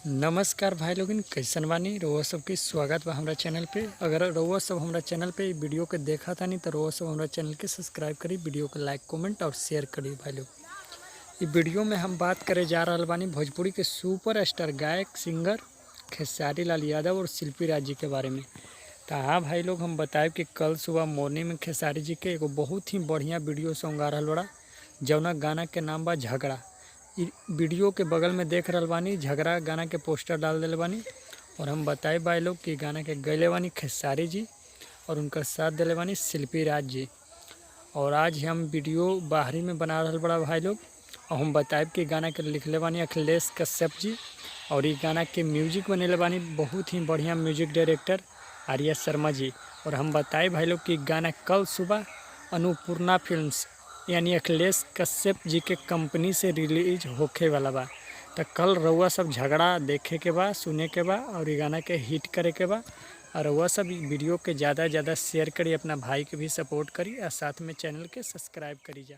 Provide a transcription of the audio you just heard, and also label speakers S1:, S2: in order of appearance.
S1: नमस्कार भाई लोगन, कैसन बानी। रउआ सबके स्वागत बा हमरा चैनल पे। अगर रउआ सब हमरा चैनल पे वीडियो के देखा तानी तो रउआ सब हमरा चैनल के सब्सक्राइब करी, वीडियो के लाइक कमेंट और शेयर करी। भाई लोग, इस वीडियो में हम बात करे जा रहल बानी भोजपुरी के सुपर स्टार गायक सिंगर खेसारी लाल यादव और शिल्पी राज जी के बारे में। तो हाँ भाई लोग, हम बताएब कि कल सुबह मॉर्निंग में खेसारी जी के एगो बहुत ही बढ़िया वीडियो सॉन्ग आ रहल बड़ा, जौना गाना के नाम बा झगड़ा। वीडियो के बगल में देख रहल बानी झगड़ा गाना के पोस्टर डाल दिले बानी। और हम बताए भाई लोग कि गाना के गैले बानी खेसारी जी और उनका साथ दिले बानी शिल्पी राज जी। और आज हम वीडियो बाहरी में बना रहल बड़ा भाई लोग। और हम बताएब कि गाना के लिखले बानी अखिलेश कश्यप जी, और ये गाना के म्यूजिक बनेले बानी बहुत ही बढ़िया म्यूजिक डायरेक्टर आर्या शर्मा जी। और हम बताए भाई लोग कि गाना कल सुबह अन्नपूर्णा फिल्म्स यानी अखिलेश कश्यप जी के कंपनी से रिलीज होखे वाला बा। तो कल रउआ सब झगड़ा देखे के बा, सुने के बा और ये गाना के हिट करे के बा। और रउआ सब वीडियो के ज़्यादा से ज़्यादा शेयर करी, अपना भाई के भी सपोर्ट करी और साथ में चैनल के सब्सक्राइब करी जा।